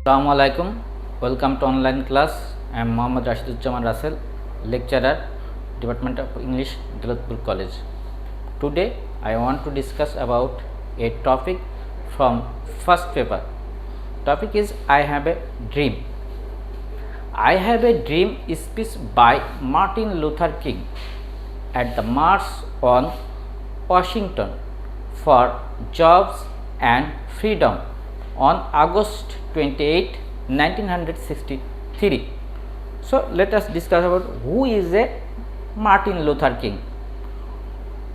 Assalamu alaikum. Welcome to online class. I am Mohammad Rasheduzzaman Rassel, lecturer, Department of English, Daulatpur College. Today I want to discuss about a topic from first paper. Topic is I have a dream. I have a dream speech by Martin Luther King at the March on Washington for Jobs and Freedom on August 28, 1963. So let us discuss about who is a Martin Luther King.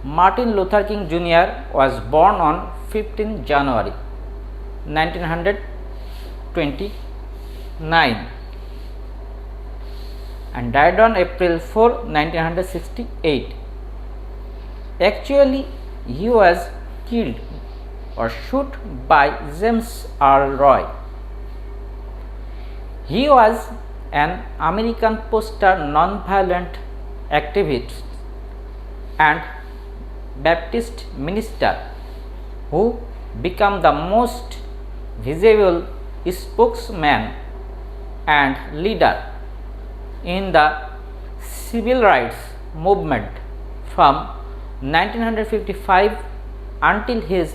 Martin Luther King Jr. was born on 15 January 1929 and died on April 4, 1968. Actually, he was killed or shot by James R. Roy. He was an American poster non-violent activist and Baptist minister who became the most visible spokesman and leader in the civil rights movement from 1955 until his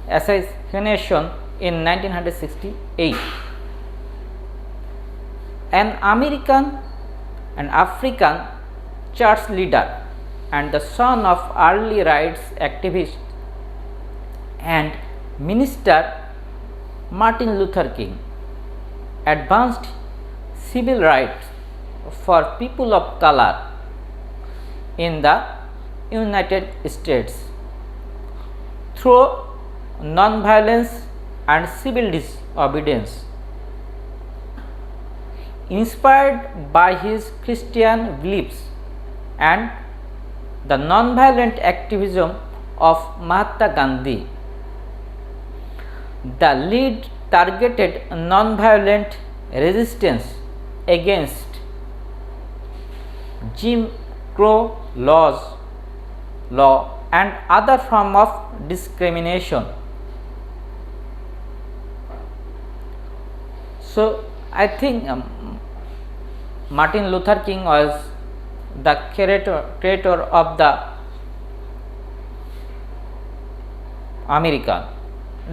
assassination in 1968. An American and African church leader and the son of early rights activist and minister Martin Luther King advanced civil rights for people of color in the United States through non-violence and civil disobedience. Inspired by his Christian beliefs and the non-violent activism of Mahatma Gandhi, the lead targeted non-violent resistance against Jim Crow law and other form of discrimination. So I think Martin Luther King was the creator of the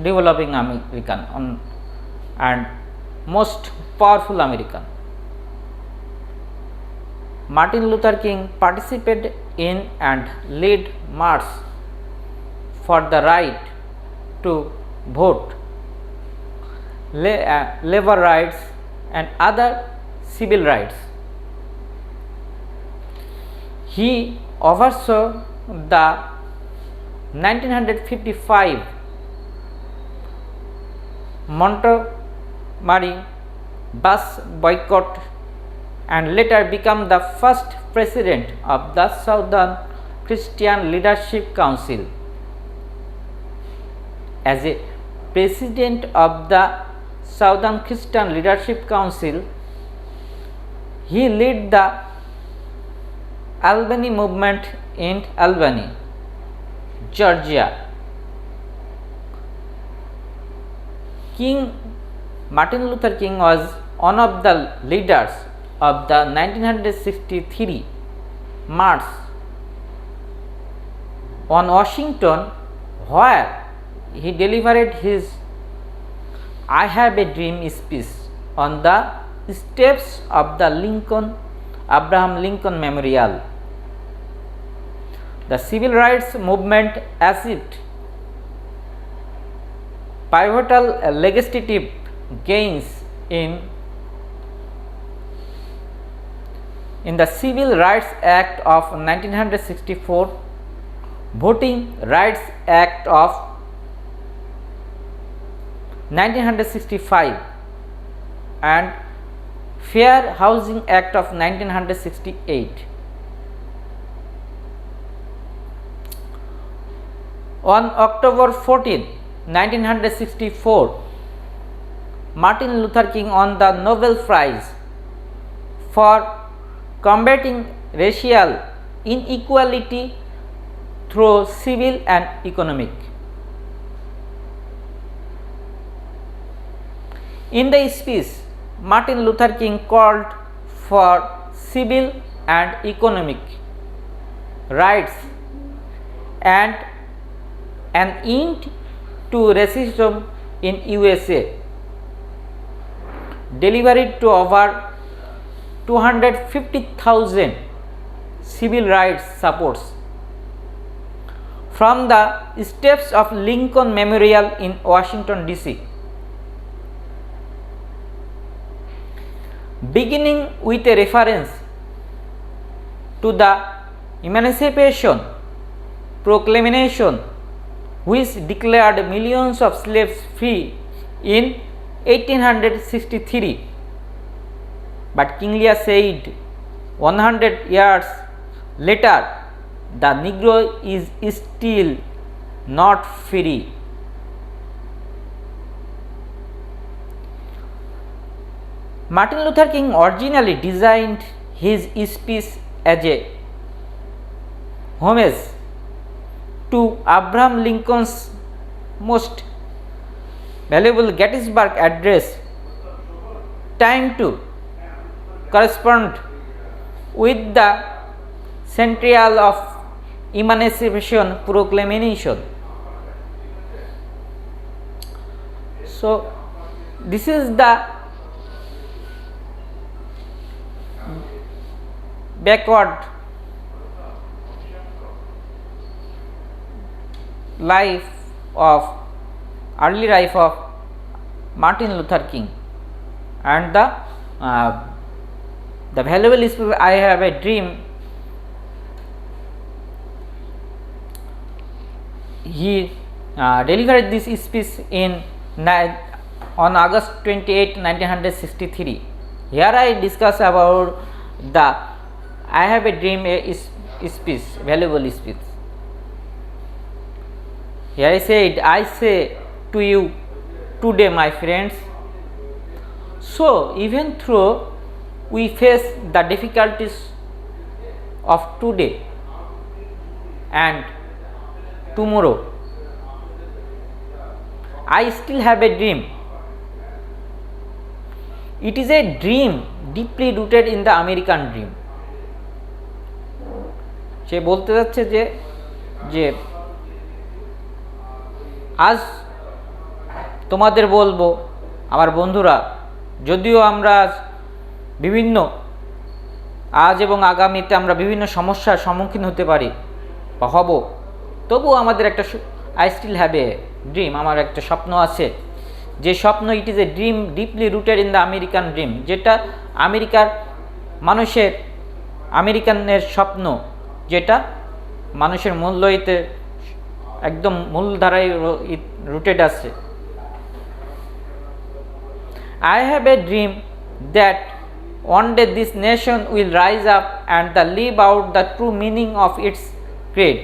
developing American and most powerful American. Martin Luther King participated in and led march for the right to vote, labor rights and other civil rights. He oversaw the 1955 Montgomery bus boycott and later became the first president of the Southern Christian Leadership Council. As a president of the Southern Christian Leadership Council, he led the Albany movement in Albany, Georgia. Martin Luther King was one of the leaders of the 1963 March on Washington, where he delivered his I Have a Dream speech on the steps of the Abraham Lincoln Memorial. The civil rights movement achieved pivotal legislative gains in the Civil Rights Act of 1964, Voting Rights Act of 1965 and Fair Housing Act of 1968. On October 14, 1964, Martin Luther King won the Nobel Prize for combating racial inequality through civil and economic. In the speech, Martin Luther King called for civil and economic rights and an end to racism in USA, delivered to over 250,000 civil rights supports from the steps of Lincoln Memorial in Washington, D.C. Beginning with a reference to the Emancipation Proclamation, which declared millions of slaves free in 1863. But King Lear said 100 years later, the Negro is still not free. Martin Luther King originally designed his speech as a homage to Abraham Lincoln's most valuable Gettysburg Address, timed to correspond with the centennial of Emancipation Proclamation. So, this is the backward life of early life of Martin Luther King, and the valuable speech I Have a Dream. He delivered this speech on August 28, 1963. Here I discuss about the I Have a Dream speech, valuable speech. Here I said, I say to you today, my friends, so even though we face the difficulties of today and tomorrow, I still have a dream. It is a dream deeply rooted in the American dream. সে বলতে যাচ্ছে যে আজ তোমাদের বলবো আমার বন্ধুরা, যদিও আমরা বিভিন্ন আজ এবং আগামীতে আমরা বিভিন্ন সমস্যার সম্মুখীন হতে পারি বা হব, তবুও আমাদের একটা I still have a dream, আমার একটা স্বপ্ন আছে, যে স্বপ্ন it is a dream deeply rooted in the American dream, যেটা আমেরিকানের স্বপ্ন, যেটা মানুষের মূল্যতে একদম মূলধারায় রুটেড আছে। I have a dream that one day this nation will rise up and live out the true meaning of its creed.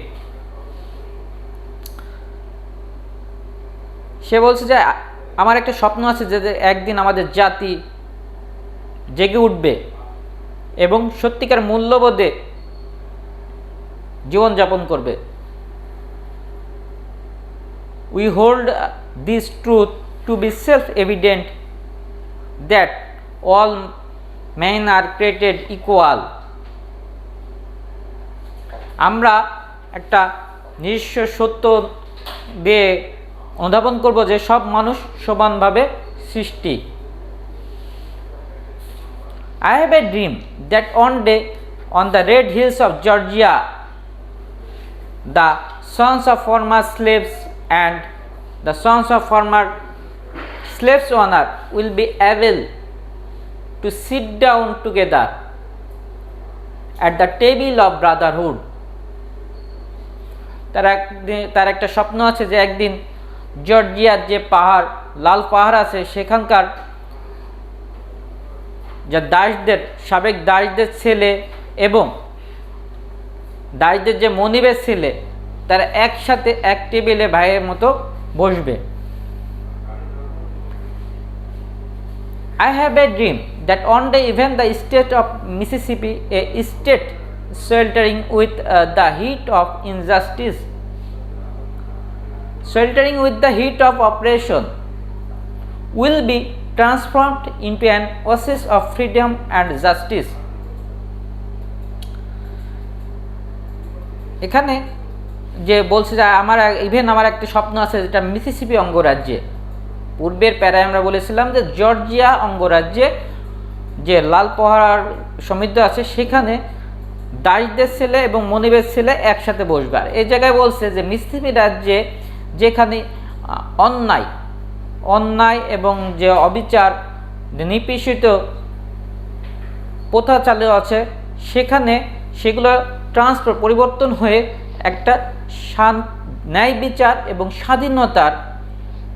সে বলছে যে আমার একটা স্বপ্ন আছে যে একদিন আমাদের জাতি জেগে উঠবে এবং সত্যিকার মূল্যবোধে জীবনযাপন করবে। We hold this truth to be self-evident that all men are created equal. আমরা একটা নিজস্ব সত্য দিয়ে অনুধাবন করব যে সব মানুষ সমানভাবে সৃষ্টি। I have a dream that one day on the red hills of Georgia, the sons of former slaves and the sons of former slaves owner will be able to sit down together at the table of brotherhood. তার একটা স্বপ্ন আছে যে একদিন জর্জিয়ার যে পাহাড়, লাল পাহাড় আছে, সেখানকার যা দাসদের, সাবেক দাসদের ছেলে এবং দাসদের যে মনিবের ছেলে, তারা একসাথে এক টেবিলে ভাইয়ের মতো বসবে। I have a dream that one day even the state of Mississippi, a state sweltering with the heat of injustice, sweltering with the heat of oppression, will be transformed into an oasis of freedom and justice. এখানে যে বলছে যে আমার একটা স্বপ্ন আছে যেটা Mississippi অঙ্গরাজ্যে, পূর্বের প্যারায় আমরা বলেছিলাম যে জর্জিয়া অঙ্গরাজ্যে যে লাল পাহাড় সমৃদ্ধ আছে সেখানে দাসদের ছেলে এবং মনিবের ছেলে একসাথে বসবে। আর এই জায়গায় বলছে যে মিসিসিপি রাজ্যে যেখানে অন্যায় এবং যে অবিচার নিপীড়িত প্রথা চালু আছে সেখানে সেগুলো পরিবর্তন হয়ে একটা ন্যায় বিচার এবং স্বাধীনতার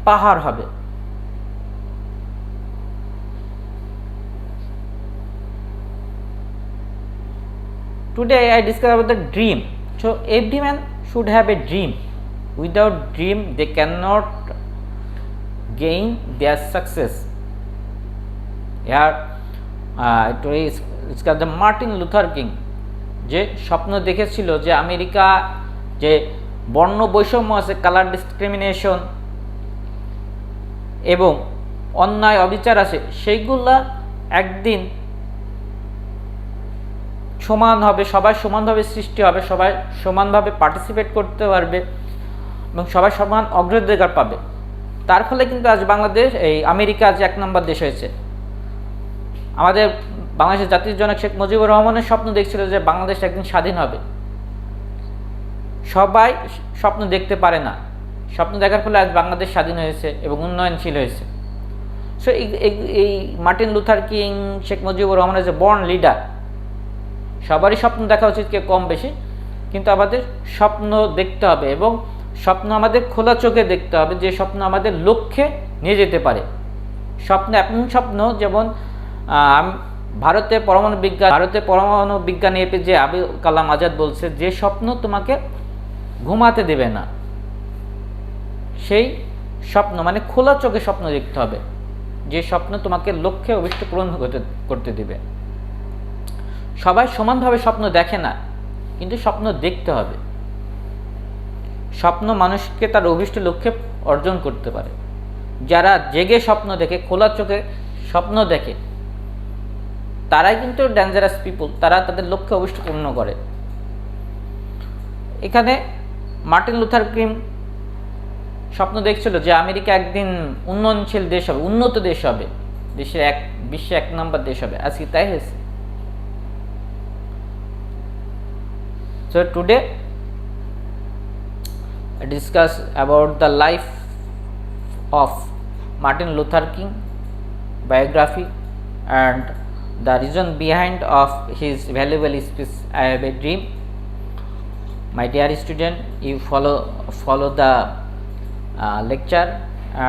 পাহাড় হবে। Today I discuss about the dream. So every man should have a dream. Without dream they cannot gain their success. Here it's called the Martin Luther King, যে স্বপ্ন দেখেছিল যে আমেরিকা যে বর্ণ বৈষম্য আছে, কালার ডিসক্রিমিনেশন এবং অন্যায় অবিচার আছে, সেইগুলা একদিন সমান হবে, সবাই সমানভাবে সৃষ্টি হবে, সবাই সমানভাবে পার্টিসিপেট করতে পারবে এবং সবাই সমান অগ্রাধিকার পাবে। তার ফলে কিন্তু আজ বাংলাদেশ আমেরিকা আজ 1 নম্বর দেশ হয়েছে। আমাদের বাংলাদেশের জাতির জনক শেখ মুজিবুর রহমানের স্বপ্ন দেখছিল যে বাংলাদেশ একদিন স্বাধীন হবে। সবাই স্বপ্ন দেখতে পারে না, স্বপ্ন দেখার ফলে আজ বাংলাদেশ স্বাধীন হয়েছে এবং উন্নয়নশীল হয়েছে। সো এই Martin Luther king, Sheikh Mujibur রহমানের যে বর্ন লিডার, সবারই স্বপ্ন দেখা উচিত, কেউ কম বেশি, কিন্তু আমাদের স্বপ্ন দেখতে হবে এবং স্বপ্ন আমাদের খোলা চোখে দেখতে হবে, যে স্বপ্ন আমাদের লক্ষ্যে নিয়ে যেতে পারে। স্বপ্ন এমন স্বপ্ন যেমন ভারতের পরমাণু বিজ্ঞানী এপিজে আবুল কালাম আজাদ বলছে, যে স্বপ্ন তোমাকে ঘুমাতে দেবে না সেই স্বপ্ন, মানে খোলা চোখে স্বপ্ন দেখতে হবে, যে স্বপ্ন তোমাকে লক্ষ্যে অভিষ্ট পূরণ করতে দেবে। সবাই সমানভাবে স্বপ্ন দেখে না, কিন্তু স্বপ্ন দেখতে হবে। স্বপ্ন মানুষকে তার অভিষ্ট লক্ষ্যে অর্জন করতে পারে। যারা জেগে স্বপ্ন দেখে, খোলা চোখে স্বপ্ন দেখে, তারাই কিন্তু ডেঞ্জারাস পিপল, তারা তাদের লক্ষ্যে অভিষ্ট পূর্ণ করে। এখানে মার্টিন লুথার কিং স্বপ্ন দেখছিল যে আমেরিকা একদিন উন্নয়নশীল দেশ হবে, উন্নত দেশ হবে, বিশ্বে 1 নম্বর দেশ হবে। আজকে তাই হয়েছে। So today I discuss about the life of Martin Luther King, biography, and the reason behind of his valuable speech, I have a dream. My dear student, you follow the lecture,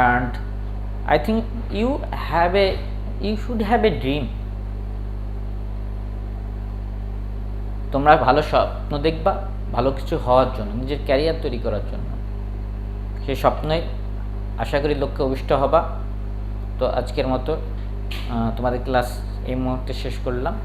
and I think you should have a dream. তোমরা ভালো স্বপ্ন দেখবা, ভালো কিছু হওয়ার জন্য, নিজের career তৈরি করার জন্য। সেই স্বপ্নই আশা করি লক্ষ্যে অভিষ্ট হবা। তো আজকের মতো তোমাদের ক্লাস এই মুহূর্তে শেষ করলাম।